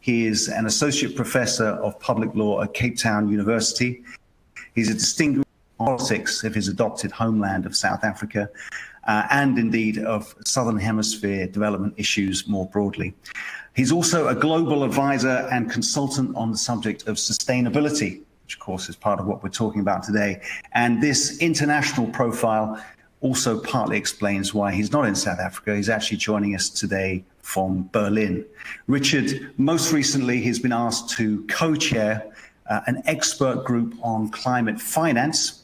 He is an associate professor of public law at Cape Town University. He's a distinguished politics of his adopted homeland of South Africa, and indeed of Southern Hemisphere development issues more broadly. He's also a global advisor and consultant on the subject of sustainability, which of course is part of what we're talking about today. And this international profile also partly explains why he's not in South Africa. He's actually joining us today from Berlin. Richard, most recently, he's been asked to co-chair an expert group on climate finance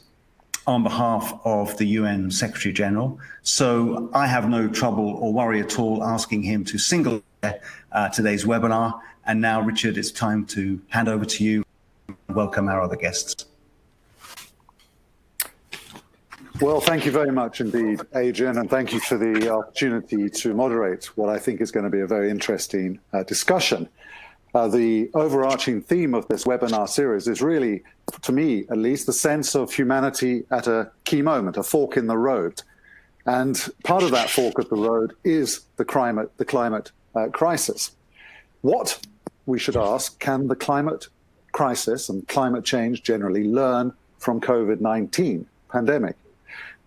on behalf of the UN Secretary General. So I have no trouble or worry at all asking him to single chair today's webinar. And now, Richard, it's time to hand over to you and welcome our other guests. Well, thank you very much indeed, Adrian, and thank you for the opportunity to moderate what I think is going to be a very interesting discussion. The overarching theme of this webinar series is really, to me at least, the sense of humanity at a key moment, a fork in the road. And part of that fork of the road is the climate crisis. What, we should ask, can the climate crisis and climate change generally learn from COVID-19 pandemic?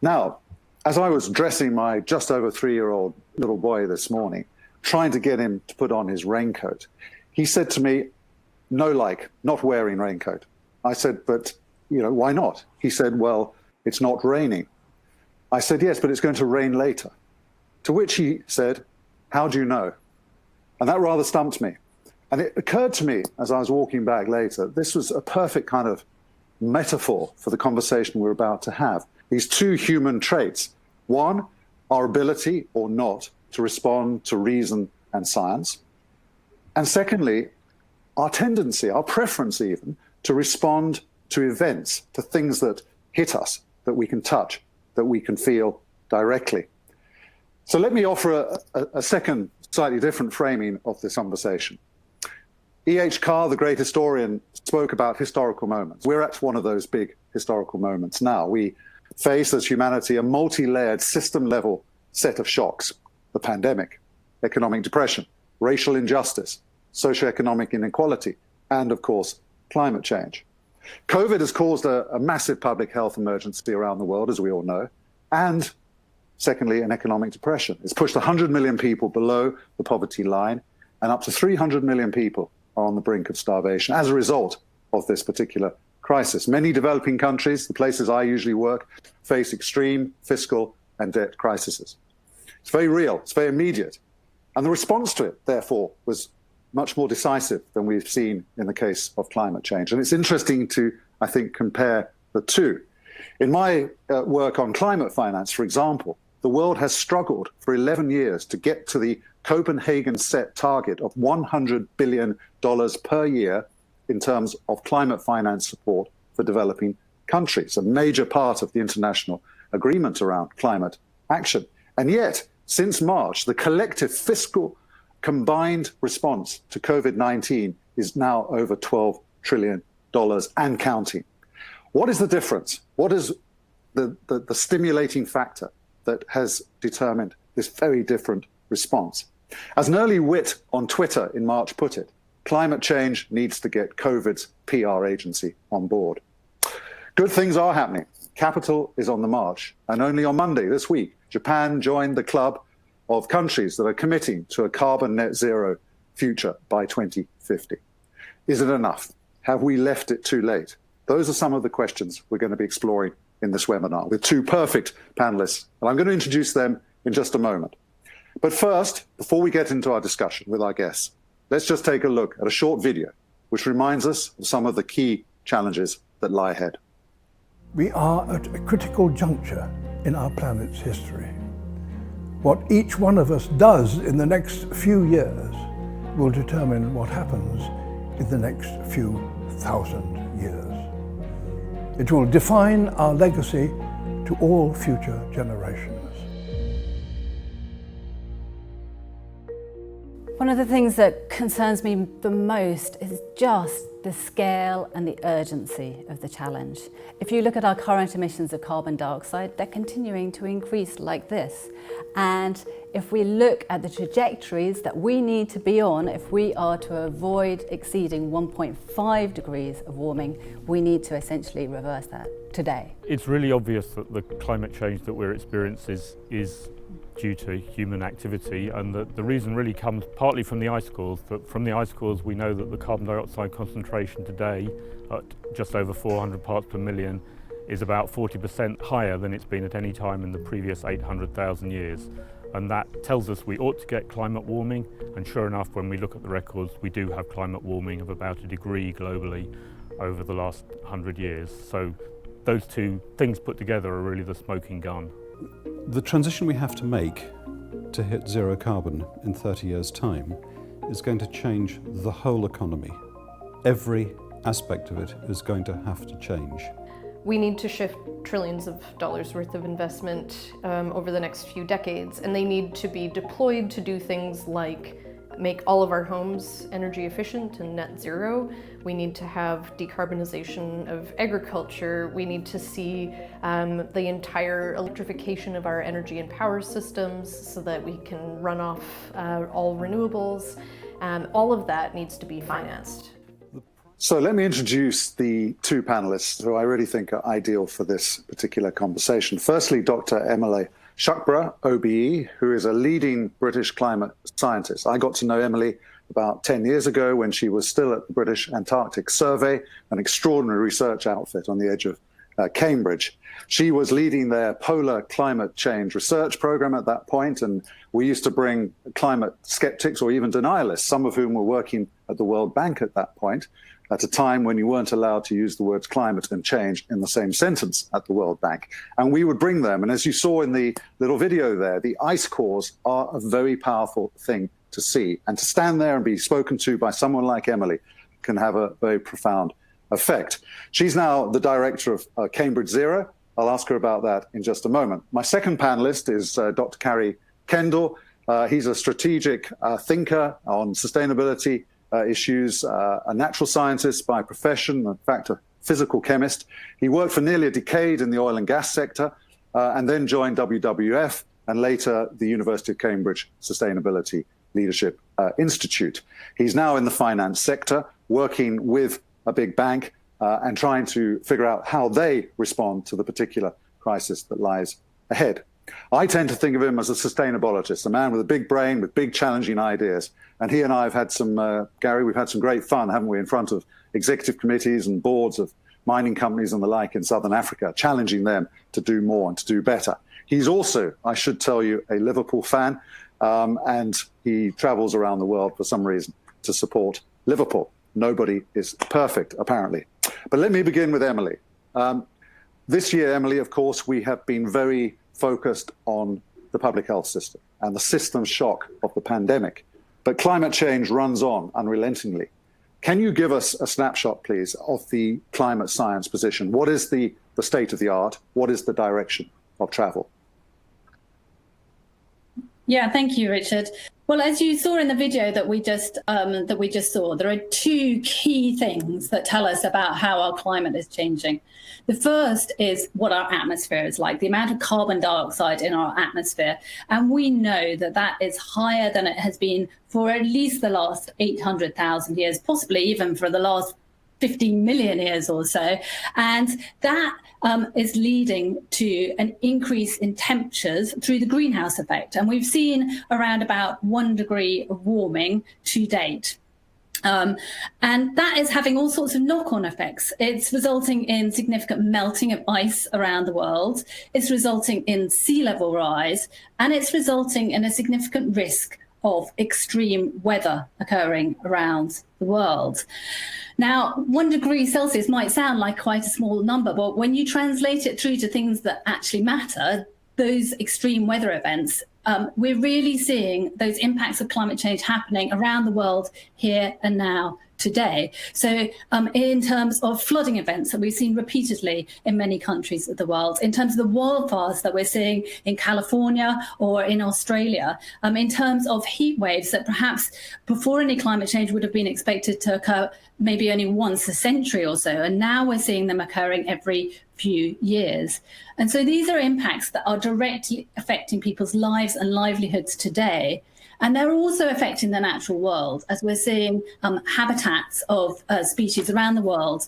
Now, as I was dressing my just over 3-year-old little boy this morning, trying to get him to put on his raincoat, he said to me, not wearing raincoat. I said, but, why not? He said, well, it's not raining. I said, yes, but it's going to rain later. To which he said, how do you know? And that rather stumped me. And it occurred to me as I was walking back later, this was a perfect kind of metaphor for the conversation we're about to have. These two human traits. One, our ability or not to respond to reason and science. And secondly, our tendency, our preference even, to respond to events, to things that hit us, that we can touch, that we can feel directly. So let me offer a second, slightly different framing of this conversation. E.H. Carr, the great historian, spoke about historical moments. We're at one of those big historical moments now. We face as humanity a multi-layered system-level set of shocks: the pandemic, economic depression, racial injustice, socioeconomic inequality, and of course, climate change. COVID has caused a massive public health emergency around the world, as we all know, and secondly, an economic depression. It's pushed 100 million people below the poverty line, and up to 300 million people are on the brink of starvation as a result of this particular crisis. Many developing countries, the places I usually work, face extreme fiscal and debt crises. It's very real, it's very immediate. And the response to it, therefore, was much more decisive than we've seen in the case of climate change. And it's interesting to, I think, compare the two. In my work on climate finance, for example, the world has struggled for 11 years to get to the Copenhagen set target of $100 billion per year in terms of climate finance support for developing countries, a major part of the international agreement around climate action. And yet, since March, the collective fiscal combined response to COVID-19 is now over $12 trillion and counting. What is the difference? What is the stimulating factor that has determined this very different response? As an early wit on Twitter in March put it, climate change needs to get COVID's PR agency on board. Good things are happening. Capital is on the march. And only on Monday this week, Japan joined the club of countries that are committing to a carbon net zero future by 2050. Is it enough? Have we left it too late? Those are some of the questions we're going to be exploring in this webinar with two perfect panelists. And I'm going to introduce them in just a moment. But first, before we get into our discussion with our guests, let's just take a look at a short video which reminds us of some of the key challenges that lie ahead. We are at a critical juncture in our planet's history. What each one of us does in the next few years will determine what happens in the next few thousand years. It will define our legacy to all future generations. One of the things that concerns me the most is just the scale and the urgency of the challenge. If you look at our current emissions of carbon dioxide, they're continuing to increase like this. And if we look at the trajectories that we need to be on, if we are to avoid exceeding 1.5 degrees of warming, we need to essentially reverse that today. It's really obvious that the climate change that we're experiencing is due to human activity, and that the reason really comes partly from the ice cores. That from the ice cores we know that the carbon dioxide concentration today at just over 400 parts per million is about 40% higher than it's been at any time in the previous 800,000 years. And that tells us we ought to get climate warming, and sure enough, when we look at the records, we do have climate warming of about 1 degree globally over the last 100 years. So those two things put together are really the smoking gun. The transition we have to make to hit zero carbon in 30 years' time is going to change the whole economy. Every aspect of it is going to have to change. We need to shift trillions of dollars worth of investment over the next few decades, and they need to be deployed to do things like make all of our homes energy efficient and net zero. We need to have decarbonization of agriculture. We need to see the entire electrification of our energy and power systems so that we can run off all renewables. All of that needs to be financed. So let me introduce the two panelists who I really think are ideal for this particular conversation. Firstly, Dr. Emily Shuckburgh, OBE, who is a leading British climate scientist. I got to know Emily about 10 years ago when she was still at the British Antarctic Survey, an extraordinary research outfit on the edge of Cambridge. She was leading their polar climate change research program at that point, and we used to bring climate skeptics or even denialists, some of whom were working at the World Bank at that point, at a time when you weren't allowed to use the words climate and change in the same sentence at the World Bank. And we would bring them. And as you saw in the little video there, the ice cores are a very powerful thing to see. And to stand there and be spoken to by someone like Emily can have a very profound effect. She's now the director of Cambridge Zero. I'll ask her about that in just a moment. My second panelist is Dr. Carrie Kendall. He's a strategic thinker on sustainability issues, a natural scientist by profession, in fact, a physical chemist. He worked for nearly a decade in the oil and gas sector, and then joined WWF and later the University of Cambridge Sustainability Leadership Institute. He's now in the finance sector, working with a big bank and trying to figure out how they respond to the particular crisis that lies ahead. I tend to think of him as a sustainabologist, a man with a big brain, with big challenging ideas. And he and I have had some, Gary, we've had some great fun, haven't we, in front of executive committees and boards of mining companies and the like in Southern Africa, challenging them to do more and to do better. He's also, I should tell you, a Liverpool fan, and he travels around the world for some reason to support Liverpool. Nobody is perfect, apparently. But let me begin with Emily. This year, Emily, of course, we have been very focused on the public health system and the system shock of the pandemic. But climate change runs on unrelentingly. Can you give us a snapshot, please, of the climate science position? What is the state of the art? What is the direction of travel? Yeah, thank you, Richard. Well, as you saw in the video that we just saw, there are two key things that tell us about how our climate is changing. The first is what our atmosphere is like, the amount of carbon dioxide in our atmosphere. And we know that that is higher than it has been for at least the last 800,000 years, possibly even for the last 15 million years or so. And that is leading to an increase in temperatures through the greenhouse effect. And we've seen around about 1 degree of warming to date. And that is having all sorts of knock-on effects. It's resulting in significant melting of ice around the world. It's resulting in sea level rise, and it's resulting in a significant risk of extreme weather occurring around the world. Now, 1 degree Celsius might sound like quite a small number, but when you translate it through to things that actually matter, those extreme weather events, we're really seeing those impacts of climate change happening around the world here and now today. So in terms of flooding events that we've seen repeatedly in many countries of the world, in terms of the wildfires that we're seeing in California or in Australia, in terms of heat waves that perhaps before any climate change would have been expected to occur maybe only once a century or so, and now we're seeing them occurring every few years. And so these are impacts that are directly affecting people's lives and livelihoods today. And they're also affecting the natural world, as we're seeing habitats of species around the world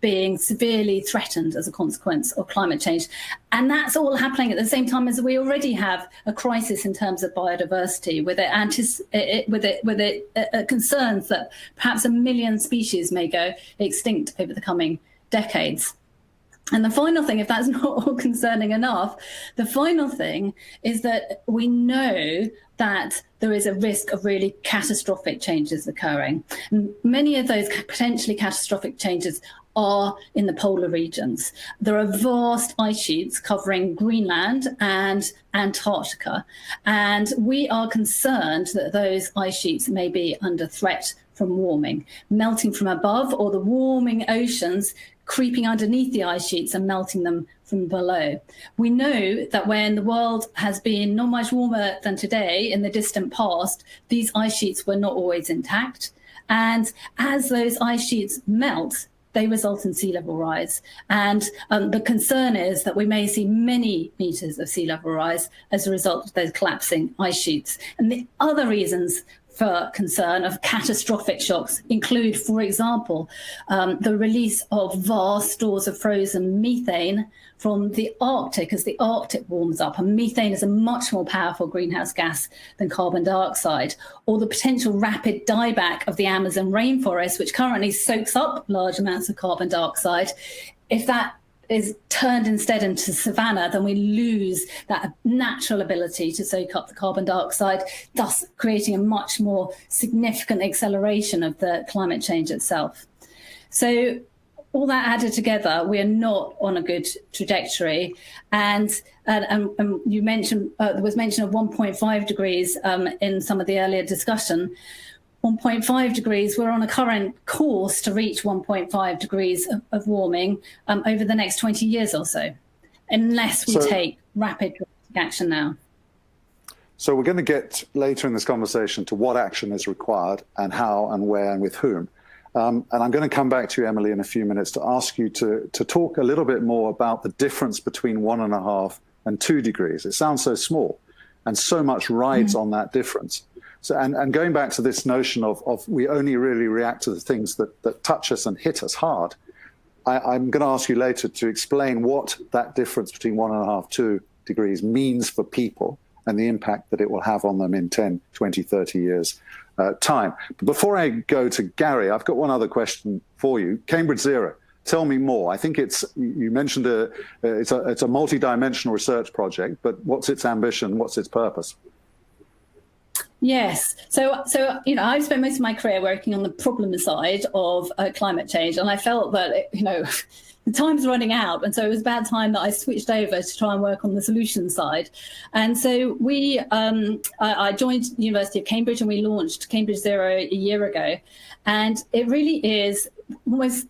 being severely threatened as a consequence of climate change. And that's all happening at the same time as we already have a crisis in terms of biodiversity, with concerns that perhaps 1 million species may go extinct over the coming decades. And the final thing, if that's not all concerning enough, the final thing is that we know that there is a risk of really catastrophic changes occurring. And many of those potentially catastrophic changes are in the polar regions. There are vast ice sheets covering Greenland and Antarctica, and we are concerned that those ice sheets may be under threat from warming, melting from above, or the warming oceans creeping underneath the ice sheets and melting them from below. We know that when the world has been not much warmer than today in the distant past, these ice sheets were not always intact. And as those ice sheets melt, they result in sea level rise. And the concern is that we may see many meters of sea level rise as a result of those collapsing ice sheets. And the other reasons for concern of catastrophic shocks include, for example, the release of vast stores of frozen methane from the Arctic as the Arctic warms up. And methane is a much more powerful greenhouse gas than carbon dioxide, or the potential rapid dieback of the Amazon rainforest, which currently soaks up large amounts of carbon dioxide. If that is turned instead into savanna, then we lose that natural ability to soak up the carbon dioxide, thus creating a much more significant acceleration of the climate change itself. So all that added together, we are not on a good trajectory. And you mentioned, there was mention of 1.5 degrees in some of the earlier discussion. 1.5 degrees, we're on a current course to reach 1.5 degrees of warming over the next 20 years or so, unless we take rapid action now. So we're going to get later in this conversation to what action is required and how and where and with whom. And I'm going to come back to you, Emily, in a few minutes to ask you to talk a little bit more about the difference between 1.5 and 2 degrees. It sounds so small, and so much rides on that difference. So, and going back to this notion of we only really react to the things that touch us and hit us hard, I'm going to ask you later to explain what that difference between 1.5, 2 degrees means for people and the impact that it will have on them in 10, 20, 30 years time. But before I go to Gary, I've got one other question for you. Cambridge Zero, tell me more. I think you mentioned it's a multi-dimensional research project, but what's its ambition? What's its purpose? Yes. So I've spent most of my career working on the problem side of climate change, and I felt that, the time's running out, and so it was about time that I switched over to try and work on the solution side. And so I joined the University of Cambridge, and we launched Cambridge Zero a year ago, and it really is almost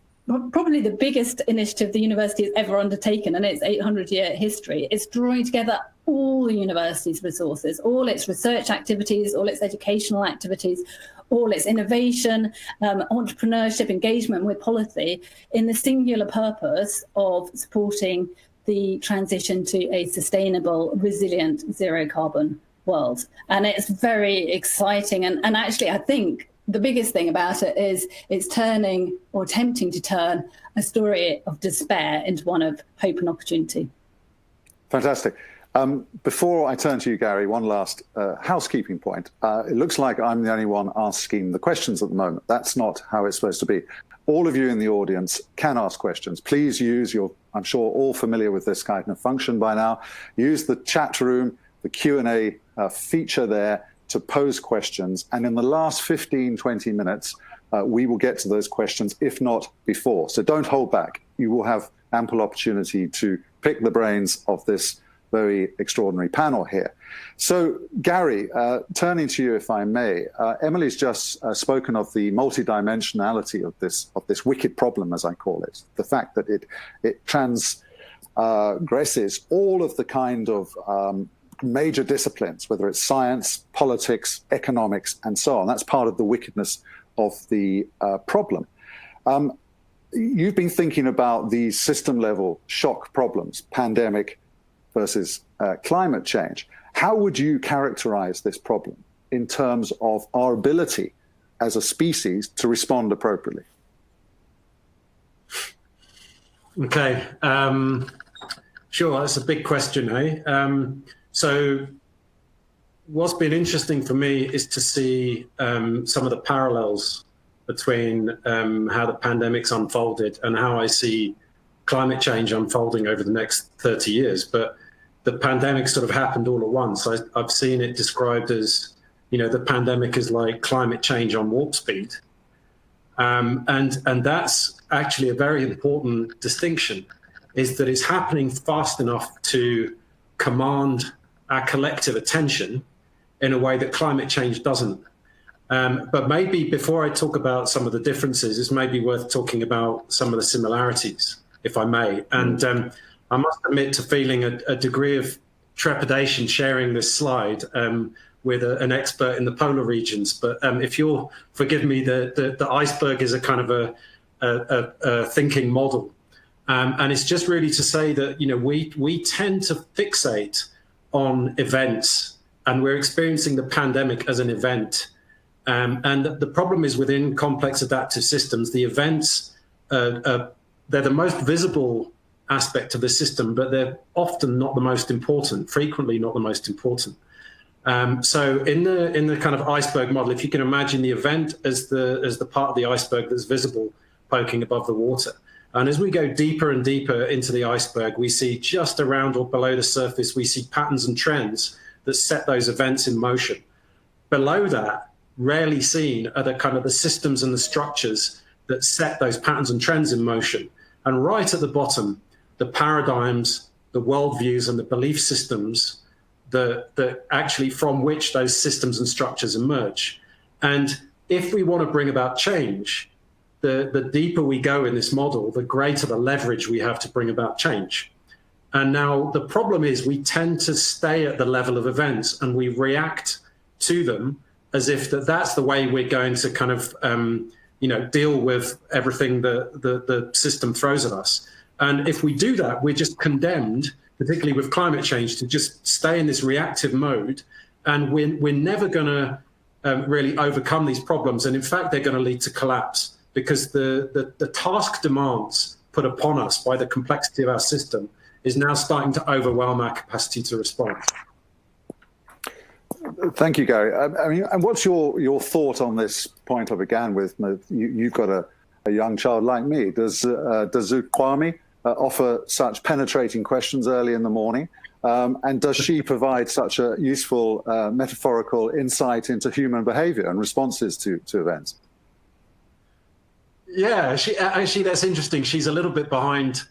probably the biggest initiative the university has ever undertaken in its 800-year history. It's drawing together all the university's resources, all its research activities, all its educational activities, all its innovation, entrepreneurship, engagement with policy, in the singular purpose of supporting the transition to a sustainable, resilient, zero-carbon world. And it's very exciting. And actually, I think the biggest thing about it is it's turning, or attempting to turn, a story of despair into one of hope and opportunity. Fantastic. Before I turn to you, Gary, one last housekeeping point. It looks like I'm the only one asking the questions at the moment. That's not how it's supposed to be. All of you in the audience can ask questions. Please use I'm sure all familiar with this kind of function by now, use the chat room, the Q&A feature there to pose questions. And in the last 15, 20 minutes, we will get to those questions, if not before. So don't hold back. You will have ample opportunity to pick the brains of this very extraordinary panel here. So, Gary, turning to you, if I may, Emily's just spoken of the multidimensionality of this wicked problem, as I call it, the fact that it transgresses all of the kind of major disciplines, whether it's science, politics, economics, and so on. That's part of the wickedness of the problem. You've been thinking about these system-level shock problems, pandemic versus climate change. How would you characterize this problem in terms of our ability as a species to respond appropriately? Okay, sure, that's a big question, eh? So what's been interesting for me is to see some of the parallels between how the pandemic's unfolded and how I see climate change unfolding over the next 30 years. But the pandemic sort of happened all at once. I've seen it described as, the pandemic is like climate change on warp speed. And that's actually a very important distinction, is that it's happening fast enough to command our collective attention in a way that climate change doesn't. But maybe before I talk about some of the differences, it's maybe worth talking about some of the similarities, if I may. And I must admit to feeling a degree of trepidation sharing this slide with an expert in the polar regions. But if you'll forgive me, the iceberg is a kind of a thinking model. And it's just really to say that, we tend to fixate on events, and we're experiencing the pandemic as an event. And the problem is within complex adaptive systems, the events, they're the most visible aspect of the system, but they're often not the most important, frequently not the most important. So in the kind of iceberg model, if you can imagine the event as the part of the iceberg that's visible poking above the water. And as we go deeper and deeper into the iceberg, we see just around or below the surface, we see patterns and trends that set those events in motion. Below that, rarely seen are the kind of the systems and the structures that set those patterns and trends in motion. And right at the bottom, the paradigms, the worldviews, and the belief systems that actually from which those systems and structures emerge. And if we want to bring about change, the deeper we go in this model, the greater the leverage we have to bring about change. And now the problem is we tend to stay at the level of events and we react to them as if that's the way we're going to kind of deal with everything the system throws at us. And if we do that, we're just condemned, particularly with climate change, to just stay in this reactive mode. And we're never going to really overcome these problems. And in fact, they're going to lead to collapse because the task demands put upon us by the complexity of our system is now starting to overwhelm our capacity to respond. Thank you, Gary. I mean, and what's your thought on this point I began with? You've got a young child like me. Does Kwame offer such penetrating questions early in the morning? And does she provide such a useful metaphorical insight into human behavior and responses to events? Yeah, actually, that's interesting. She's a little bit behind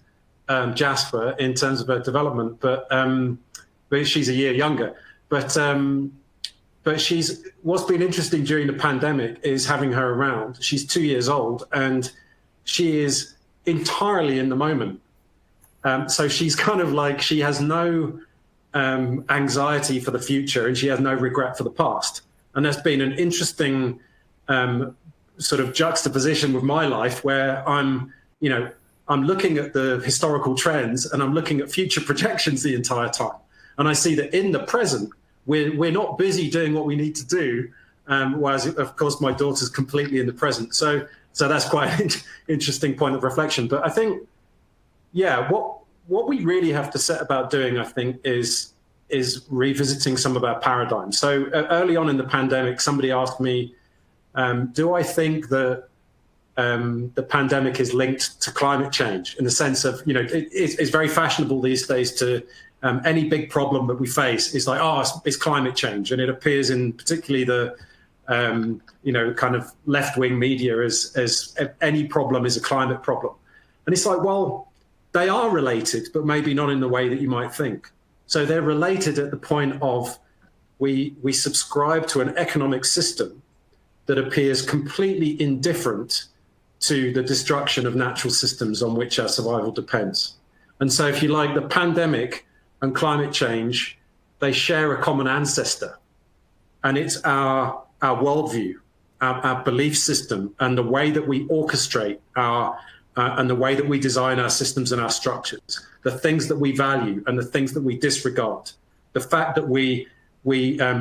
Jasper in terms of her development, but she's a year younger. But what's been interesting during the pandemic is having her around. She's 2 years old and she is entirely in the moment. So she's kind of like, she has no anxiety for the future and she has no regret for the past. And that's been an interesting sort of juxtaposition with my life where I'm looking at the historical trends and I'm looking at future projections the entire time. And I see that in the present, we're not busy doing what we need to do, whereas, of course, my daughter's completely in the present. So that's quite an interesting point of reflection. But I think, yeah, what we really have to set about doing, I think, is revisiting some of our paradigms. So early on in the pandemic, somebody asked me, do I think that the pandemic is linked to climate change in the sense of, it's very fashionable these days to any big problem that we face is like, it's climate change. And it appears in particularly the, kind of left-wing media as any problem is a climate problem. And it's like, well, they are related, but maybe not in the way that you might think. So they're related at the point of we subscribe to an economic system that appears completely indifferent to the destruction of natural systems on which our survival depends. And so if you like, the pandemic and climate change, they share a common ancestor. And it's our worldview, our belief system, and the way that we orchestrate and the way that we design our systems and our structures, the things that we value and the things that we disregard, the fact that we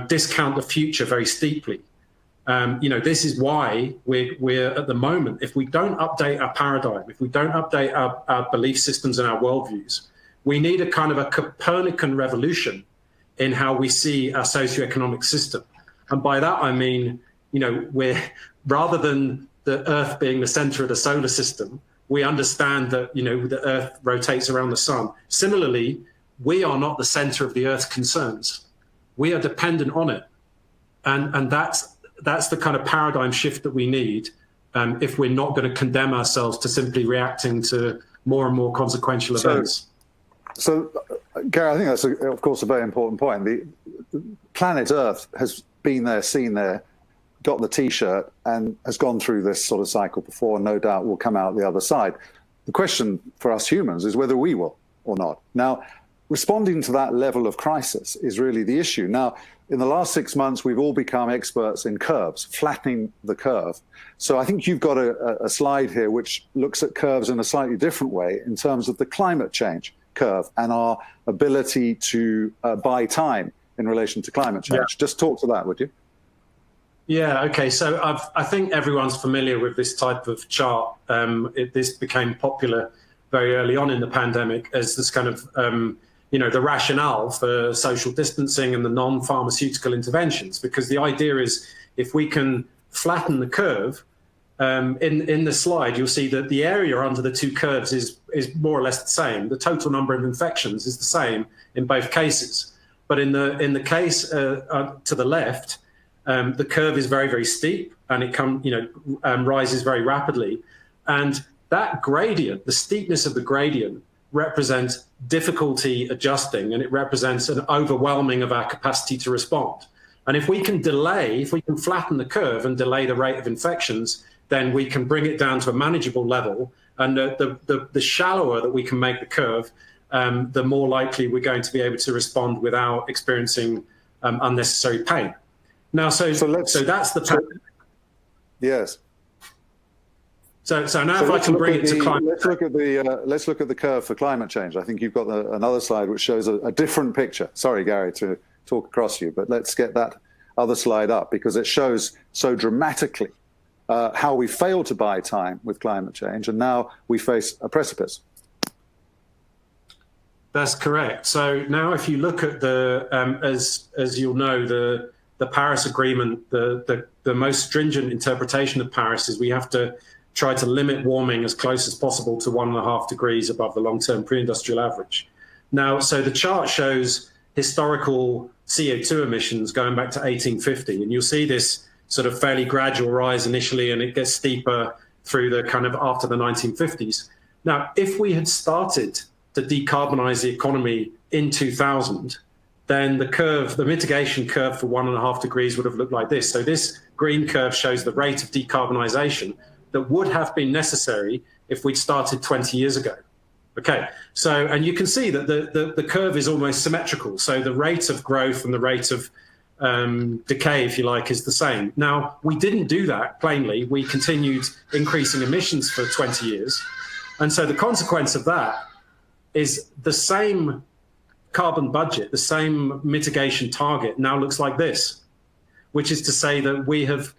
discount the future very steeply. This is why we're at the moment, if we don't update our paradigm, if we don't update our belief systems and our worldviews, we need a kind of a Copernican revolution in how we see our socioeconomic system. And by that, I mean, we're, rather than the Earth being the center of the solar system, we understand that, the Earth rotates around the sun. Similarly, we are not the center of the Earth's concerns. We are dependent on it. And that's the kind of paradigm shift that we need if we're not going to condemn ourselves to simply reacting to more and more consequential events. So, Gary, I think that's, of course, a very important point. The planet Earth has been there, seen there, got the T-shirt, and has gone through this sort of cycle before, and no doubt will come out the other side. The question for us humans is whether we will or not. Now, responding to that level of crisis is really the issue. Now, in the last 6 months, we've all become experts in curves, flattening the curve. So I think you've got a slide here which looks at curves in a slightly different way in terms of the climate change curve and our ability to buy time in relation to climate change. Yeah. Just talk to that, would you? Yeah, okay. So I think everyone's familiar with this type of chart. This became popular very early on in the pandemic as this kind of, the rationale for social distancing and the non-pharmaceutical interventions, because the idea is if we can flatten the curve, in the slide, you'll see that the area under the two curves is more or less the same. The total number of infections is the same in both cases. But in the case to the left, the curve is very, very steep, and it rises very rapidly. And that gradient, the steepness of the gradient, represents difficulty adjusting, and it represents an overwhelming of our capacity to respond. And if we can flatten the curve and delay the rate of infections, then we can bring it down to a manageable level. And the shallower that we can make the curve, the more likely we're going to be able to respond without experiencing unnecessary pain. Now, so that's the yes. So now if I can bring it to climate. Let's look at the curve for climate change. I think you've got another slide which shows a different picture. Sorry, Gary, to talk across you, but let's get that other slide up because it shows so dramatically how we failed to buy time with climate change, and now we face a precipice. That's correct. So now if you look at the, as you'll know, the Paris Agreement, the most stringent interpretation of Paris is we have to try to limit warming as close as possible to 1.5 degrees above the long-term pre-industrial average. Now, so the chart shows historical CO2 emissions going back to 1850, and you'll see this sort of fairly gradual rise initially, and it gets steeper through the kind of after the 1950s. Now, if we had started to decarbonize the economy in 2000, then the mitigation curve for 1.5 degrees would have looked like this. So this green curve shows the rate of decarbonization that would have been necessary if we'd started 20 years ago. Okay, so, and you can see that the curve is almost symmetrical. So the rate of growth and the rate of decay, if you like, is the same. Now, we didn't do that, plainly. We continued increasing emissions for 20 years. And so the consequence of that is the same carbon budget, the same mitigation target now looks like this, which is to say that we have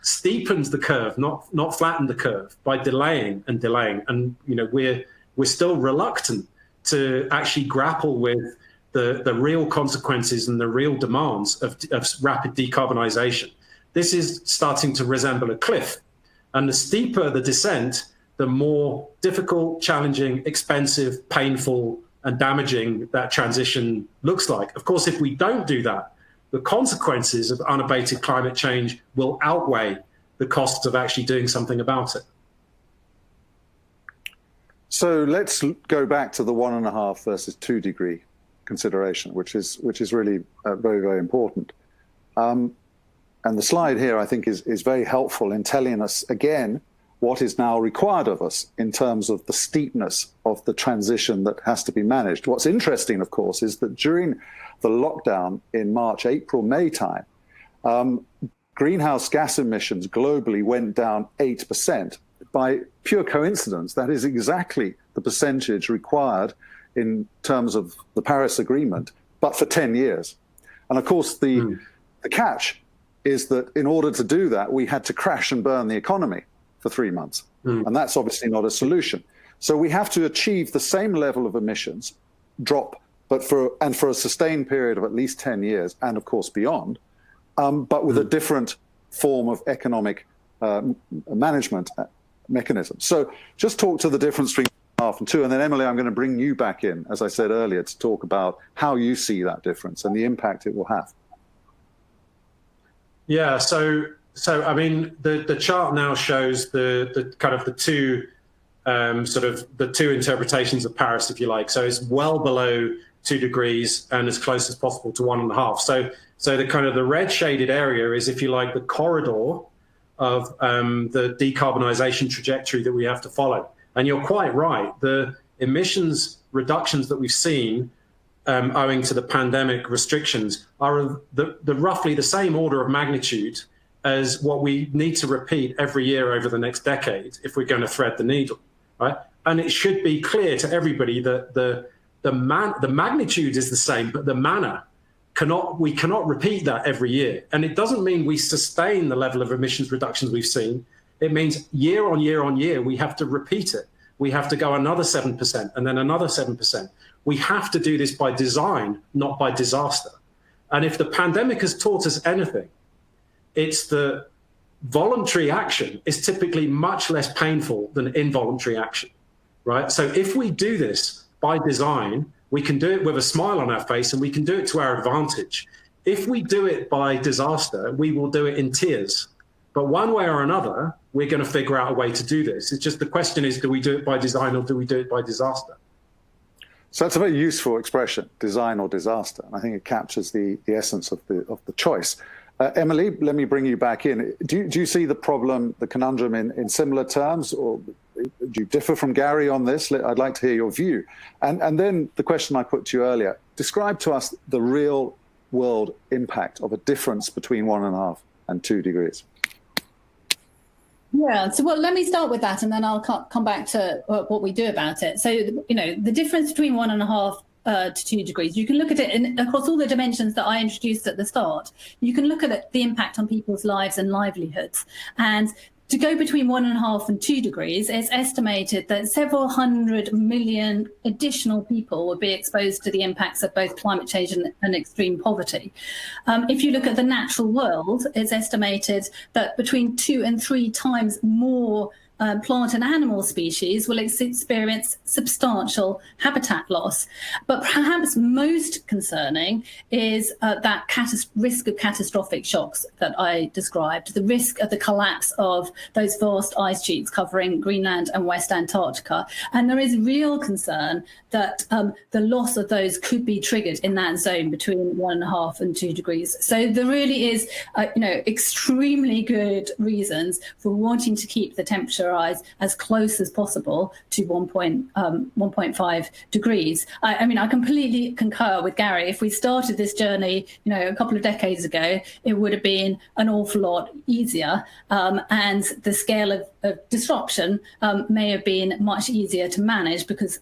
steepened the curve, not flattened the curve, by delaying and delaying. And we're still reluctant to actually grapple with the real consequences and the real demands of rapid decarbonization. This is starting to resemble a cliff. And the steeper the descent, the more difficult, challenging, expensive, painful, and damaging that transition looks like. Of course, if we don't do that, the consequences of unabated climate change will outweigh the costs of actually doing something about it. So let's go back to the 1.5 versus 2 degree consideration, which is really very, very important. And the slide here, I think, is very helpful in telling us, again, what is now required of us in terms of the steepness of the transition that has to be managed. What's interesting, of course, is that during the lockdown in March, April, May time, greenhouse gas emissions globally went down 8%. By pure coincidence, that is exactly the percentage required in terms of the Paris Agreement, but for 10 years. And of course, the catch is that in order to do that, we had to crash and burn the economy for 3 months. And that's obviously not a solution. So we have to achieve the same level of emissions drop, but for a sustained period of at least 10 years, and of course beyond, but with a different form of economic management mechanism. So just talk to the difference between 1.5 and 2, and then Emily, I'm going to bring you back in, as I said earlier, to talk about how you see that difference and the impact it will have. Yeah, so I mean, the chart now shows the kind of the two the two interpretations of Paris, if you like. So it's well below 2 degrees and as close as possible to 1.5. So the kind of the red shaded area is, if you like, the corridor of the decarbonisation trajectory that we have to follow. And you're quite right. The emissions reductions that we've seen owing to the pandemic restrictions are the roughly the same order of magnitude as what we need to repeat every year over the next decade if we're going to thread the needle, right? And it should be clear to everybody that the magnitude is the same, but the manner we cannot repeat that every year. And it doesn't mean we sustain the level of emissions reductions we've seen. It means year on year on year, we have to repeat it. We have to go another 7% and then another 7%. We have to do this by design, not by disaster. And if the pandemic has taught us anything, it's that voluntary action is typically much less painful than involuntary action, right? So if we do this by design, we can do it with a smile on our face and we can do it to our advantage. If we do it by disaster, we will do it in tears. But one way or another, we're going to figure out a way to do this. It's just the question is, do we do it by design or do we do it by disaster? So that's a very useful expression, design or disaster. And I think it captures the essence of the choice. Emily, let me bring you back in. Do you see the problem, the conundrum in similar terms, or do you differ from Gary on this? I'd like to hear your view. And then the question I put to you earlier, describe to us the real world impact of a difference between 1.5 and 2 degrees. Yeah, so well, let me start with that, and then I'll come back to what we do about it. So, you know, the difference between 1.5 to 2 degrees, you can look at it across all the dimensions that I introduced at the start. You can look at the impact on people's lives and livelihoods. And to go between 1.5 and 2 degrees, it's estimated that several 100 million additional people will be exposed to the impacts of both climate change and extreme poverty. If you look at the natural world, it's estimated that between 2 and 3 times more plant and animal species will experience substantial habitat loss. But perhaps most concerning is that risk of catastrophic shocks that I described, the risk of the collapse of those vast ice sheets covering Greenland and West Antarctica. And there is real concern that the loss of those could be triggered in that zone between 1.5 and 2 degrees. So there really is, extremely good reasons for wanting to keep the temperature rise as close as possible to 1.5 degrees. I mean, I completely concur with Gary. If we started this journey, a couple of decades ago, it would have been an awful lot easier, and the scale of disruption may have been much easier to manage because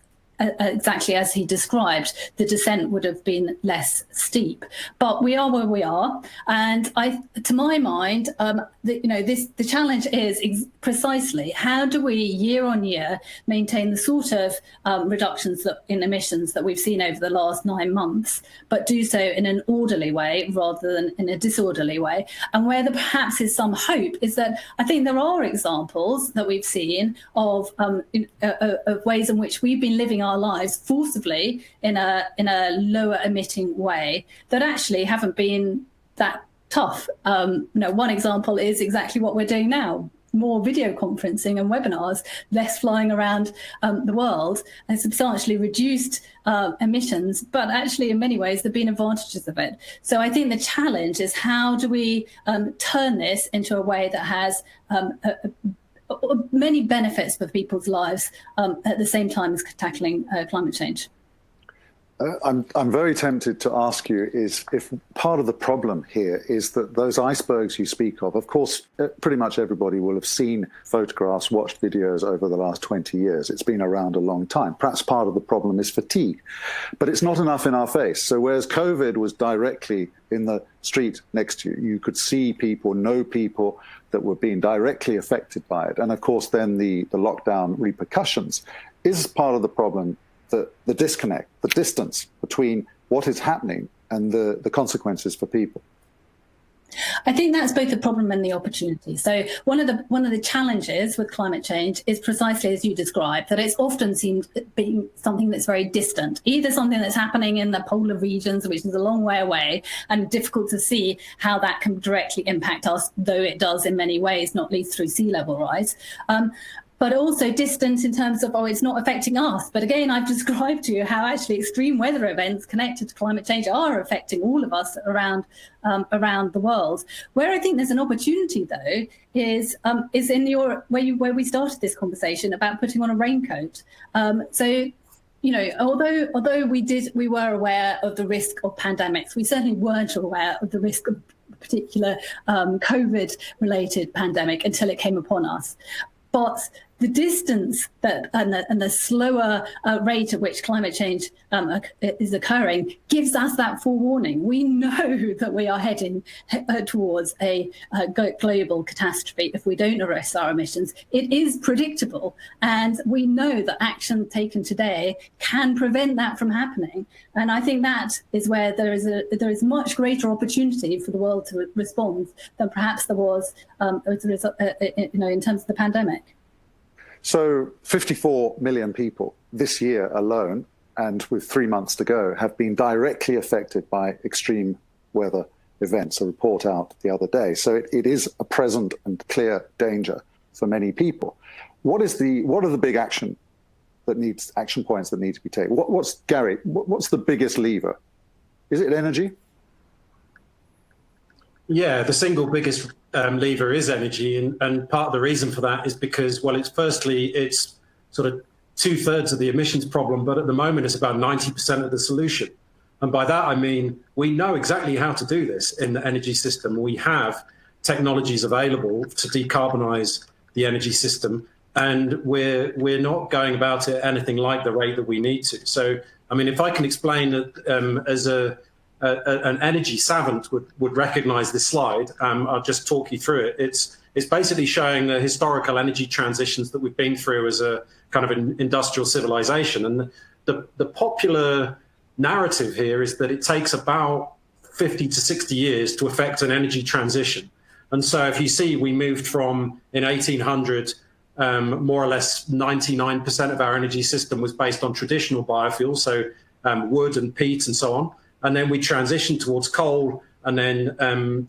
exactly as he described, the descent would have been less steep. But we are where we are, and to my mind, the challenge is precisely how do we year on year maintain the sort of reductions in emissions that we've seen over the last 9 months, but do so in an orderly way rather than in a disorderly way. And where there perhaps is some hope is that I think there are examples that we've seen of ways in which we've been living our lives forcibly in a lower emitting way that actually haven't been that tough. One example is exactly what we're doing now. more video conferencing and webinars, less flying around the world, and substantially reduced emissions. But actually, in many ways, there have been advantages of it. So I think the challenge is how do we turn this into a way that has many benefits for people's lives at the same time as tackling climate change. I'm very tempted to ask you is if part of the problem here is that those icebergs you speak of course, pretty much everybody will have seen photographs, watched videos over the last 20 years. It's been around a long time. Perhaps part of the problem is fatigue, but it's not enough in our face. So whereas COVID was directly in the street next to you, you could see people, know people that were being directly affected by it. And of course, then the lockdown repercussions is part of the problem. The disconnect, the distance between what is happening and the consequences for people. I think that's both the problem and the opportunity. So one of the challenges with climate change is precisely as you described, that it's often seen being something that's very distant, either something that's happening in the polar regions, which is a long way away and difficult to see how that can directly impact us, though it does in many ways, not least through sea level rise. But also distant in terms of, it's not affecting us. But again, I've described to you how actually extreme weather events connected to climate change are affecting all of us around the world. Where I think there's an opportunity, though, is in where we started this conversation about putting on a raincoat. So, although we were aware of the risk of pandemics, we certainly weren't aware of the risk of a particular COVID-related pandemic until it came upon us. But the distance and the slower rate at which climate change is occurring gives us that forewarning. We know that we are heading towards a global catastrophe if we don't arrest our emissions. It is predictable, and we know that action taken today can prevent that from happening. And I think that is where there is much greater opportunity for the world to respond than perhaps there was in terms of the pandemic. So 54 million people this year alone, and with 3 months to go, have been directly affected by extreme weather events, a report out the other day. So it is a present and clear danger for many people. What are the big action points that need to be taken? What's the biggest lever? Is it energy? Yeah, the single biggest lever is energy, and part of the reason for that is because, well, it's sort of 2/3 of the emissions problem, but at the moment it's about 90% of the solution. And by that I mean we know exactly how to do this in the energy system. We have technologies available to decarbonize the energy system, and we're not going about it anything like the rate that we need to. So, I mean, if I can explain that as an energy savant would recognize this slide. I'll just talk you through it. It's basically showing the historical energy transitions that we've been through as a kind of an industrial civilization. And the popular narrative here is that it takes about 50 to 60 years to effect an energy transition. And so if you see, we moved from in 1800, more or less 99% of our energy system was based on traditional biofuels, so wood and peat and so on. And then we transitioned towards coal, and then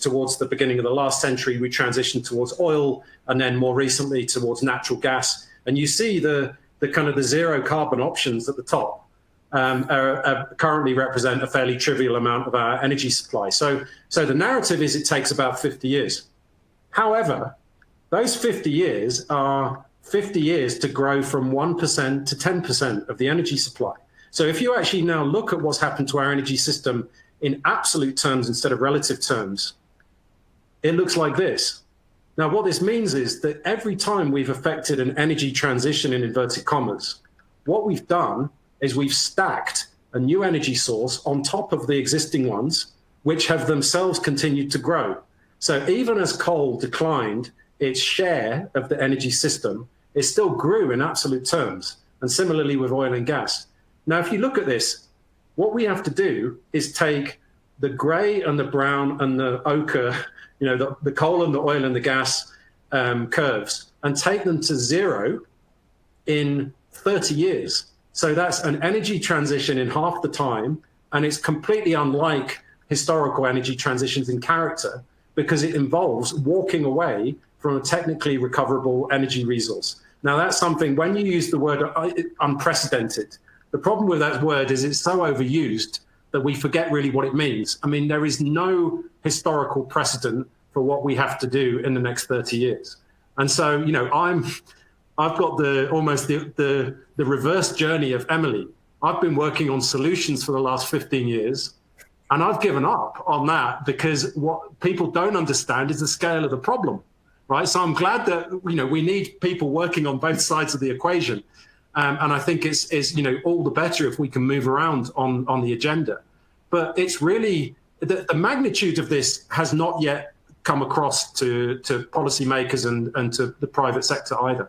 towards the beginning of the last century, we transitioned towards oil, and then more recently towards natural gas. And you see the kind of the zero carbon options at the top currently represent a fairly trivial amount of our energy supply. So the narrative is it takes about 50 years. However, those 50 years are 50 years to grow from 1% to 10% of the energy supply. So if you actually now look at what's happened to our energy system in absolute terms instead of relative terms, it looks like this. Now, what this means is that every time we've effected an energy transition in inverted commas, what we've done is we've stacked a new energy source on top of the existing ones, which have themselves continued to grow. So even as coal declined its share of the energy system, it still grew in absolute terms, and similarly with oil and gas. Now, if you look at this, what we have to do is take the gray and the brown and the ochre, the coal and the oil and the gas curves, and take them to zero in 30 years. So that's an energy transition in half the time, and it's completely unlike historical energy transitions in character because it involves walking away from a technically recoverable energy resource. Now, that's something, when you use the word unprecedented, the problem with that word is it's so overused that we forget really what it means. I mean, there is no historical precedent for what we have to do in the next 30 years. And so, you know, I've got the reverse journey of Emily. I've been working on solutions for the last 15 years, and I've given up on that because what people don't understand is the scale of the problem, right? So I'm glad that, you know, we need people working on both sides of the equation. And I think it's, you know, all the better if we can move around on the agenda. But it's really, the magnitude of this has not yet come across to policymakers and to the private sector either.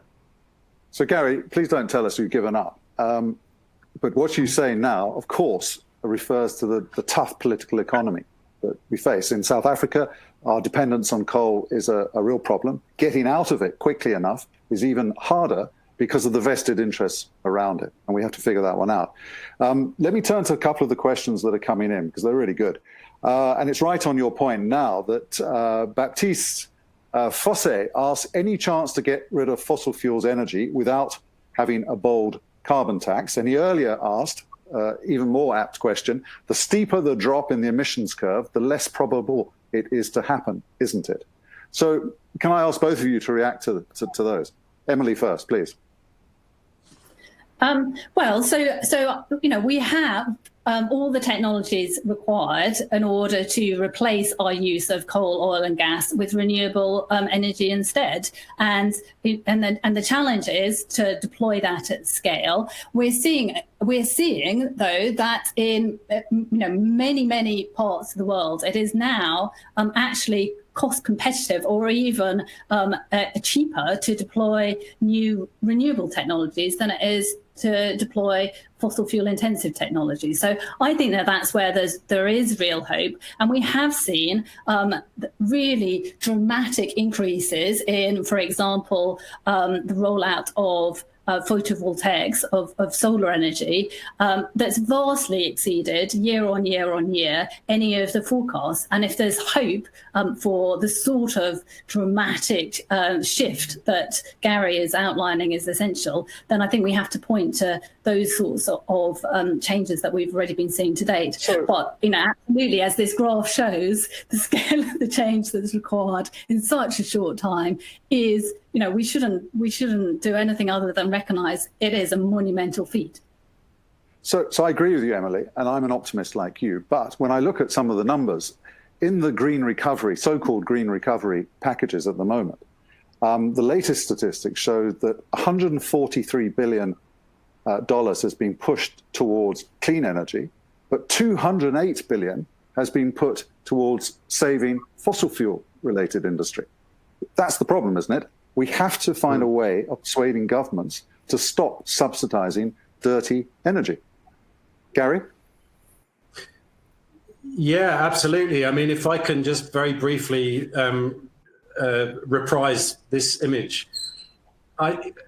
So Gary, please don't tell us you've given up. But what you say now, of course, refers to the tough political economy that we face. In South Africa, our dependence on coal is a real problem. Getting out of it quickly enough is even harder because of the vested interests around it. And we have to figure that one out. Let me turn to a couple of the questions that are coming in, because they're really good. And it's right on your point now that Baptiste Fosse asks, any chance to get rid of fossil fuels energy without having a bold carbon tax? And he earlier asked, even more apt question, the steeper the drop in the emissions curve, the less probable it is to happen, isn't it? So can I ask both of you to react to those? Emily first, please. Well, so you know, we have all the technologies required in order to replace our use of coal, oil, and gas with renewable energy instead. And the challenge is to deploy that at scale. We're seeing though that in many parts of the world, it is now actually cost competitive or even cheaper to deploy new renewable technologies than it is to deploy fossil fuel intensive technology. So I think that's where there is real hope. And we have seen really dramatic increases in, for example, the rollout of photovoltaics, of solar energy, that's vastly exceeded year on year any of the forecasts. And if there's hope for the sort of dramatic shift that Gary is outlining is essential, then I think we have to point to those sorts of changes that we've already been seeing to date. Sure. But absolutely, as this graph shows, the scale of the change that's required in such a short time is, we shouldn't do anything other than recognise it is a monumental feat. So I agree with you, Emily, and I'm an optimist like you. But when I look at some of the numbers in the green recovery, so-called green recovery packages at the moment, the latest statistics show that $143 billion has been pushed towards clean energy, but $208 billion has been put towards saving fossil fuel related industry. That's the problem, isn't it? We have to find a way of persuading governments to stop subsidizing dirty energy. Gary? Yeah, absolutely. I mean, if I can just very briefly reprise this image.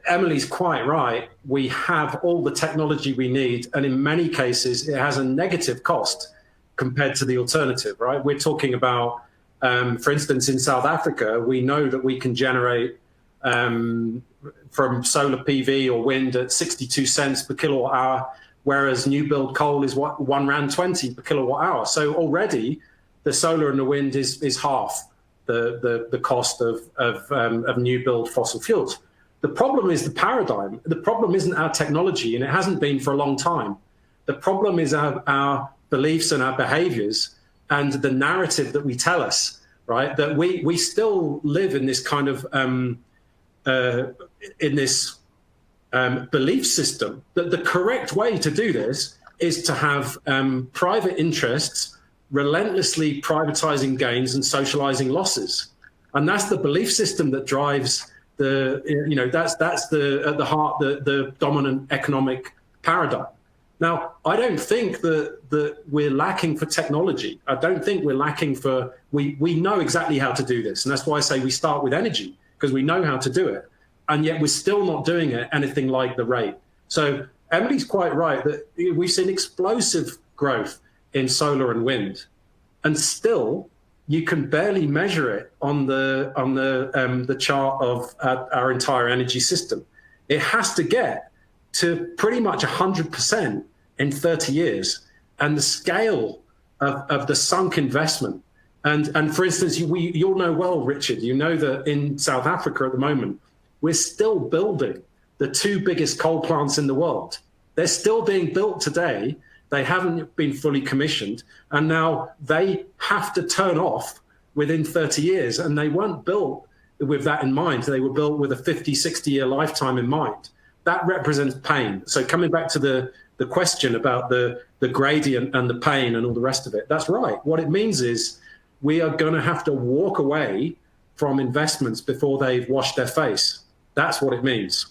Emily's quite right. We have all the technology we need, and in many cases, it has a negative cost compared to the alternative, right? We're talking about, for instance, in South Africa, we know that we can generate from solar PV or wind at 62 cents per kilowatt hour, whereas new build coal is R1.20 per kilowatt hour. So already the solar and the wind is half the cost of new build fossil fuels. The problem is the paradigm. The problem isn't our technology, and it hasn't been for a long time. The problem is our beliefs and our behaviors and the narrative that we tell us, right? That we still live in this kind of belief system that the correct way to do this is to have private interests relentlessly privatizing gains and socializing losses. And that's the belief system that drives that's at the heart, the dominant economic paradigm. Now, I don't think that we're lacking for technology. I don't think we're lacking for, we know exactly how to do this. And that's why I say we start with energy, because we know how to do it. And yet we're still not doing it anything like the rate. So Emily's quite right that we've seen explosive growth in solar and wind. And still, you can barely measure it on the chart of our entire energy system. It has to get to pretty much 100% in 30 years. And the scale of the sunk investment. And for instance, you'll know well, Richard, you know that in South Africa at the moment, we're still building the 2 biggest coal plants in the world. They're still being built today. They haven't been fully commissioned. And now they have to turn off within 30 years. And they weren't built with that in mind. They were built with a 50, 60-year lifetime in mind. That represents pain. So coming back to the question about the gradient and the pain and all the rest of it, that's right. What it means is we are going to have to walk away from investments before they've washed their face. That's what it means.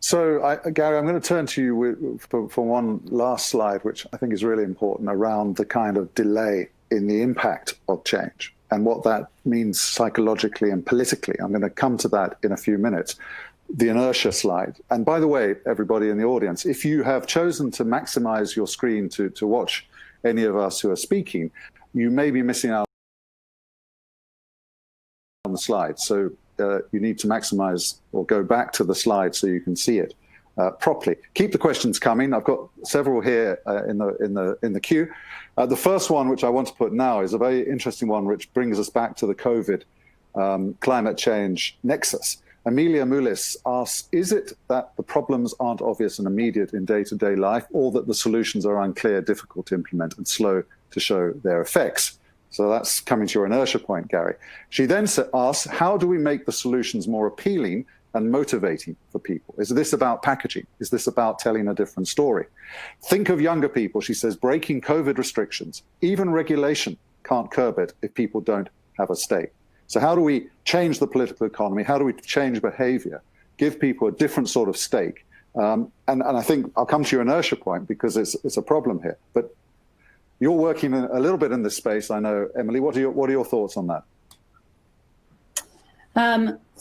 So, Gary, I'm going to turn to you for one last slide, which I think is really important, around the kind of delay in the impact of change and what that means psychologically and politically. I'm going to come to that in a few minutes. The inertia slide. And by the way, everybody in the audience, if you have chosen to maximize your screen to watch any of us who are speaking, you may be missing out on the slide. So you need to maximize or go back to the slide so you can see it properly. Keep the questions coming. I've got several here in the queue. The first one, which I want to put now, is a very interesting one, which brings us back to the COVID climate change nexus. Amelia Mullis asks, is it that the problems aren't obvious and immediate in day-to-day life, or that the solutions are unclear, difficult to implement, and slow to show their effects? So that's coming to your inertia point, Gary. She then asks, how do we make the solutions more appealing and motivating for people? Is this about packaging? Is this about telling a different story? Think of younger people, she says, breaking COVID restrictions. Even regulation can't curb it if people don't have a stake. So how do we change the political economy? How do we change behavior, give people a different sort of stake? And I think I'll come to your inertia point because it's a problem here. But you're working a little bit in this space, I know. Emily, what are your thoughts on that?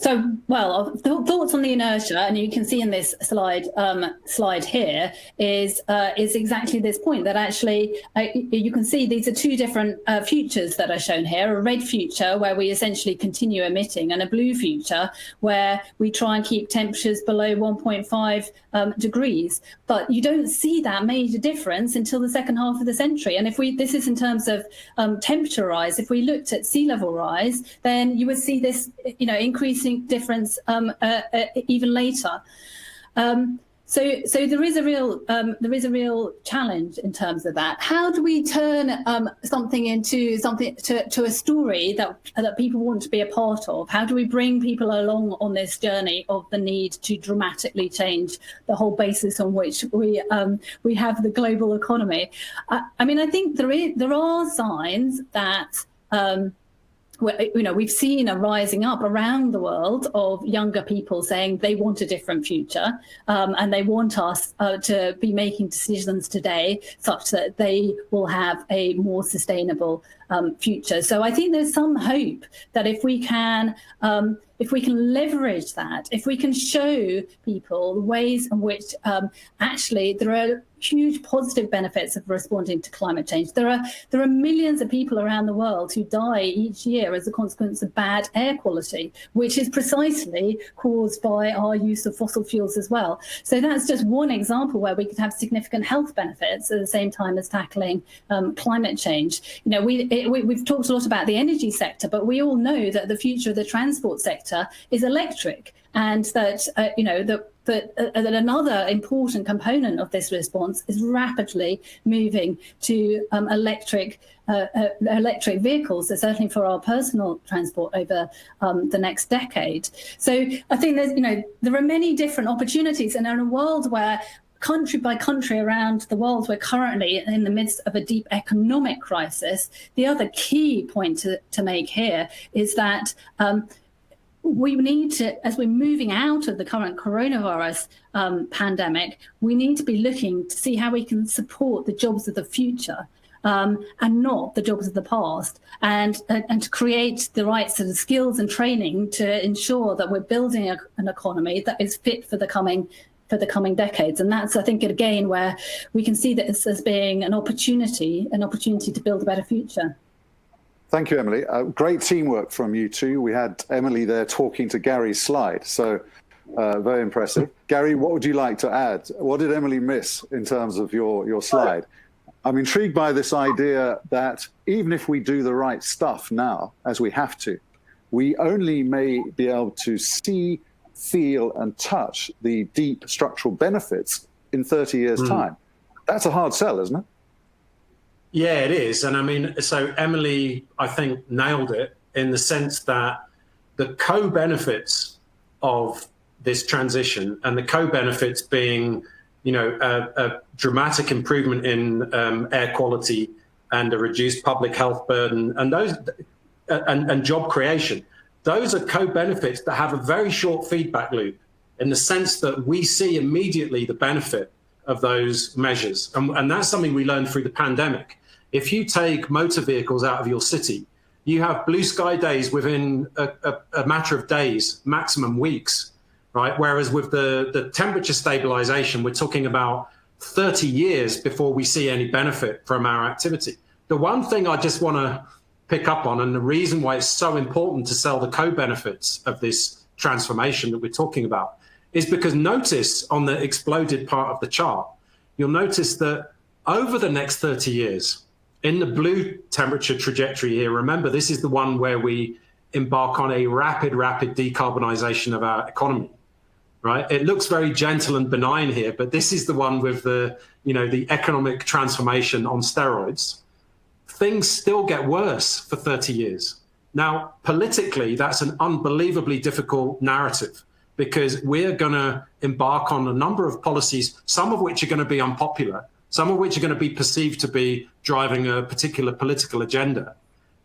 Thoughts on the inertia, and you can see in this slide here is exactly this point, that actually you can see these are 2 different futures that are shown here: a red future where we essentially continue emitting, and a blue future where we try and keep temperatures below 1.5 degrees. But you don't see that major difference until the second half of the century. And this is in terms of temperature rise. If we looked at sea level rise, then you would see this, increasing difference even later. So there is a real challenge in terms of that. How do we turn something into something to a story that people want to be a part of? How do we bring people along on this journey of the need to dramatically change the whole basis on which we have the global economy? I think there are signs that we've seen a rising up around the world of younger people saying they want a different future, and they want us to be making decisions today such that they will have a more sustainable future. So I think there's some hope that if we can leverage that, if we can show people the ways in which actually there are huge positive benefits of responding to climate change. There are millions of people around the world who die each year as a consequence of bad air quality, which is precisely caused by our use of fossil fuels as well. So that's just one example where we could have significant health benefits at the same time as tackling climate change. We've talked a lot about the energy sector, but we all know that the future of the transport sector is electric, and that that another important component of this response is rapidly moving to electric vehicles, certainly for our personal transport over the next decade. So I think there are many different opportunities, and in a world where country by country around the world, we're currently in the midst of a deep economic crisis. The other key point to make here is that we need to, as we're moving out of the current coronavirus pandemic, we need to be looking to see how we can support the jobs of the future and not the jobs of the past, and to create the right sort of skills and training to ensure that we're building an economy that is fit for the coming decades. And that's, I think, again, where we can see this as being an opportunity to build a better future. Thank you, Emily. Great teamwork from you two. We had Emily there talking to Gary's slide, so very impressive. Gary, what would you like to add? What did Emily miss in terms of your slide? I'm intrigued by this idea that even if we do the right stuff now, as we have to, we only may be able to see, feel, and touch the deep structural benefits in 30 years' time. That's a hard sell, isn't it? Yeah, it is. And I mean, so Emily, I think, nailed it in the sense that the co-benefits of this transition, and the co-benefits being, you know, a dramatic improvement in air quality and a reduced public health burden, and those and job creation, those are co-benefits that have a very short feedback loop in the sense that we see immediately the benefit of those measures. And that's something we learned through the pandemic. If you take motor vehicles out of your city, you have blue sky days within a matter of days, maximum weeks, right? Whereas with the temperature stabilization, we're talking about 30 years before we see any benefit from our activity. The one thing I just want to pick up on, and the reason why it's so important to sell the co-benefits of this transformation that we're talking about, is because notice on the exploded part of the chart, you'll notice that over the next 30 years, in the blue temperature trajectory here, remember, this is the one where we embark on a rapid decarbonization of our economy, right? It looks very gentle and benign here, but this is the one with the, you know, the economic transformation on steroids. Things still get worse for 30 years. Now, politically, that's an unbelievably difficult narrative, because we're going to embark on a number of policies, some of which are going to be unpopular, some of which are going to be perceived to be driving a particular political agenda.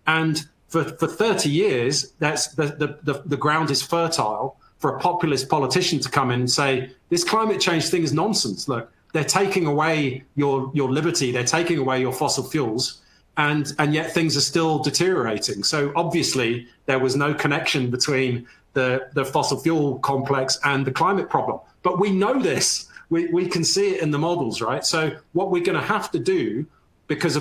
And for 30 years, that's the ground is fertile for a populist politician to come in and say, this climate change thing is nonsense. Look, they're taking away your liberty, they're taking away your fossil fuels, and yet things are still deteriorating. So obviously, there was no connection between the fossil fuel complex and the climate problem. But we know this. We can see it in the models, right? So what we're going to have to do,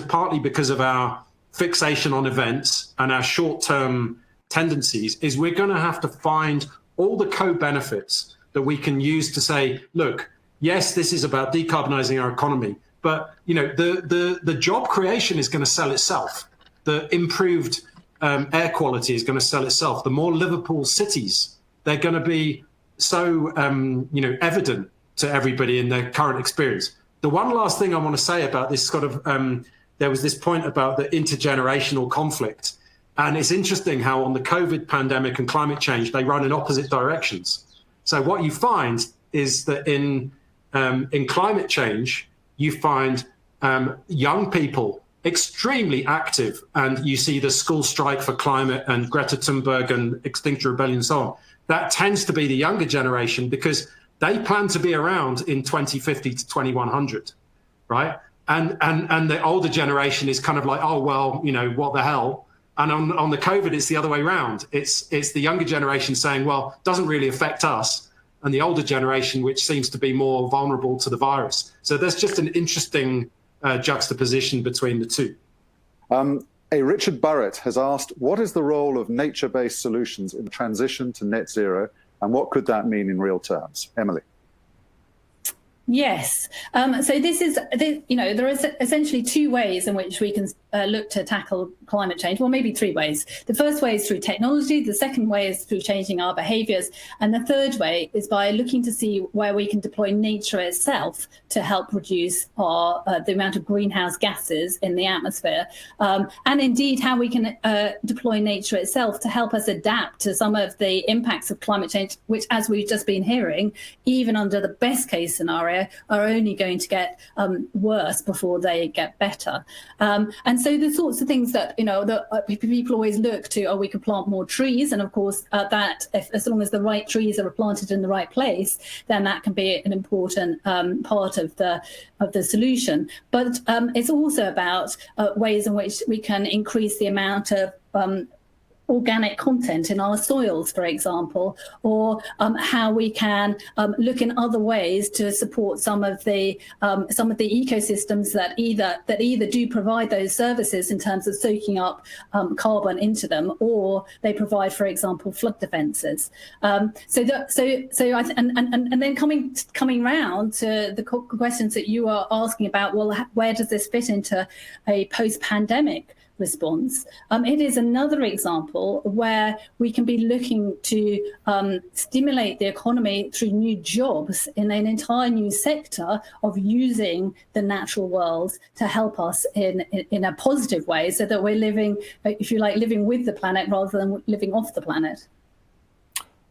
partly because of our fixation on events and our short-term tendencies, is we're going to have to find all the co-benefits that we can use to say, look, yes, this is about decarbonizing our economy, but you know, the job creation is going to sell itself. The improved air quality is going to sell itself. The more livable cities, they're going to be so you know, evident to everybody in their current experience. The one last thing I want to say about this sort of, there was this point about the intergenerational conflict. And it's interesting how on the COVID pandemic and climate change, they run in opposite directions. So what you find is that in climate change, you find young people extremely active, and you see the school strike for climate and Greta Thunberg and Extinction Rebellion and so on. That tends to be the younger generation because they plan to be around in 2050 to 2100, right? And the older generation is kind of like, oh, well, you know, what the hell? And on the COVID, it's the other way around. It's the younger generation saying, well, it doesn't really affect us. And the older generation, which seems to be more vulnerable to the virus. So there's just an interesting juxtaposition between the two. A Richard Burrett has asked, what is the role of nature-based solutions in the transition to net zero, and what could that mean in real terms? Emily. Yes. So this is, you know, there is essentially two ways in which we can look to tackle climate change. Well, maybe three ways. The first way is through technology. The second way is through changing our behaviours. And the third way is by looking to see where we can deploy nature itself to help reduce our the amount of greenhouse gases in the atmosphere. And indeed, how we can deploy nature itself to help us adapt to some of the impacts of climate change, which, as we've just been hearing, even under the best case scenario, are only going to get worse before they get better. And so the sorts of things that, you know, that people always look to, oh, we could plant more trees. And of course, as long as the right trees are planted in the right place, then that can be an important part of the solution. But it's also about ways in which we can increase the amount of organic content in our soils, for example, or how we can look in other ways to support some of the ecosystems that either do provide those services in terms of soaking up carbon into them, or they provide, for example, flood defences. And then coming round to the questions that you are asking about, well, where does this fit into a post-pandemic response? It is another example where we can be looking to stimulate the economy through new jobs in an entire new sector of using the natural world to help us in a positive way, so that we're living, if you like, living with the planet rather than living off the planet.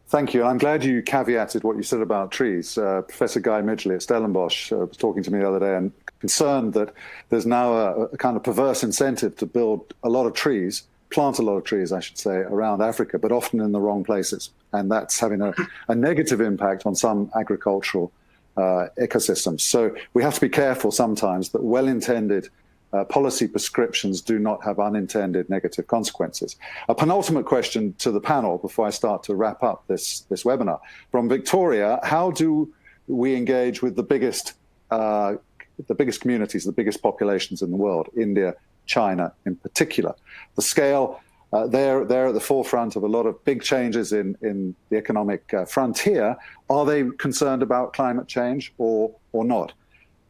Thank you. I'm glad you caveated what you said about trees. Professor Guy Midgley at Stellenbosch was talking to me the other day and concerned that there's now a kind of perverse incentive to build a lot of trees, plant a lot of trees, I should say, around Africa, but often in the wrong places. And that's having a negative impact on some agricultural ecosystems. So we have to be careful sometimes that well-intended policy prescriptions do not have unintended negative consequences. A penultimate question to the panel before I start to wrap up this webinar. From Victoria, how do we engage with the biggest communities, the biggest populations in the world, India, China in particular? The scale, they're at the forefront of a lot of big changes in the economic frontier. Are they concerned about climate change or not?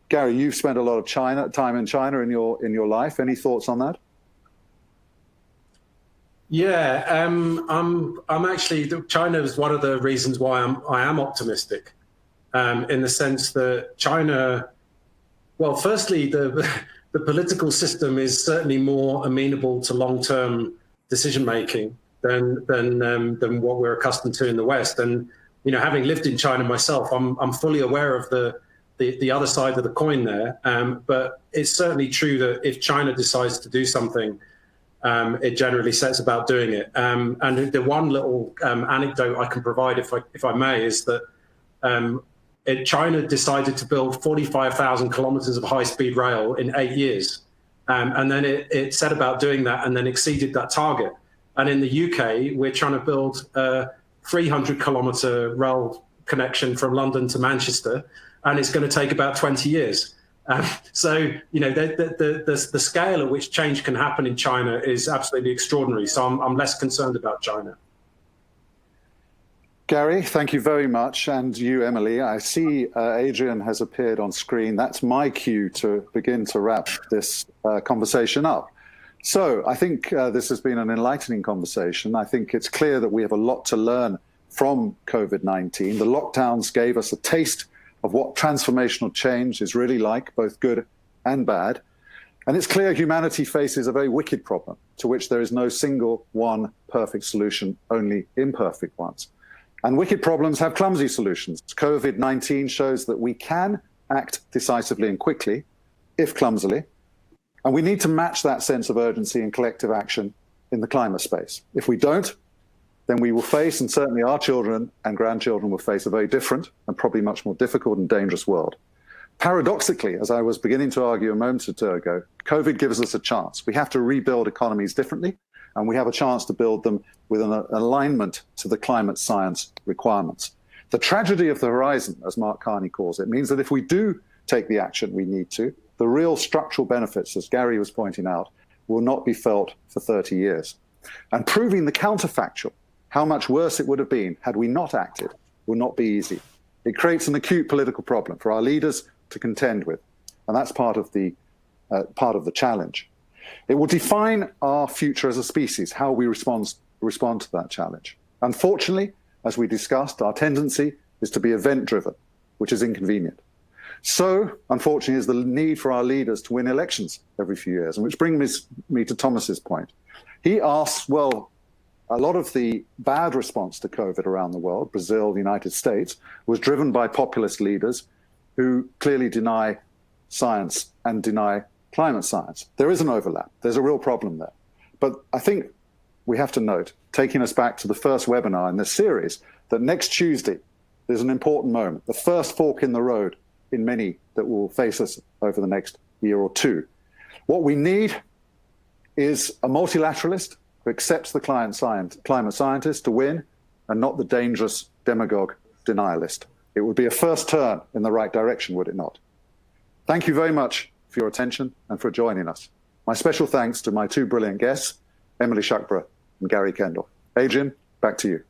Gary, you've spent a lot of time in China in your life. Any thoughts on that? Yeah, I'm actually, China is one of the reasons why I am optimistic, in the sense that China, well, firstly, the political system is certainly more amenable to long-term decision making than what we're accustomed to in the West. And having lived in China myself, I'm fully aware of the other side of the coin there. But it's certainly true that if China decides to do something, it generally sets about doing it. And the one little anecdote I can provide, if I may, is that China decided to build 45,000 kilometers of high-speed rail in 8 years. And then it set about doing that and then exceeded that target. And in the UK, we're trying to build a 300-kilometer rail connection from London to Manchester, and it's going to take about 20 years. So, the scale at which change can happen in China is absolutely extraordinary. So I'm less concerned about China. Gary, thank you very much. And you, Emily, I see Adrian has appeared on screen. That's my cue to begin to wrap this conversation up. So I think this has been an enlightening conversation. I think it's clear that we have a lot to learn from COVID-19. The lockdowns gave us a taste of what transformational change is really like, both good and bad. And it's clear humanity faces a very wicked problem to which there is no single one perfect solution, only imperfect ones. And wicked problems have clumsy solutions. COVID-19 shows that we can act decisively and quickly, if clumsily. And we need to match that sense of urgency and collective action in the climate space. If we don't, then we will face, and certainly our children and grandchildren will face, a very different and probably much more difficult and dangerous world. Paradoxically, as I was beginning to argue a moment or two ago, COVID gives us a chance. We have to rebuild economies differently, and we have a chance to build them with an alignment to the climate science requirements. The tragedy of the horizon, as Mark Carney calls it, means that if we do take the action we need to, the real structural benefits, as Gary was pointing out, will not be felt for 30 years. And proving the counterfactual, how much worse it would have been had we not acted, will not be easy. It creates an acute political problem for our leaders to contend with, and that's part of the challenge. It will define our future as a species, how we respond to that challenge. Unfortunately, as we discussed, our tendency is to be event-driven, which is inconvenient. So, unfortunately, is the need for our leaders to win elections every few years, and which brings me to Thomas's point. He asks, well, a lot of the bad response to COVID around the world, Brazil, the United States, was driven by populist leaders who clearly deny science and deny climate science. There is an overlap. There's a real problem there. But I think we have to note, taking us back to the first webinar in this series, that next Tuesday, there's an important moment, the first fork in the road in many that will face us over the next year or two. What we need is a multilateralist, who accepts the climate scientist to win and not the dangerous demagogue denialist. It would be a first turn in the right direction, would it not? Thank you very much for your attention and for joining us. My special thanks to my two brilliant guests, Emily Shuckburgh and Gary Kendall. Adrian, back to you.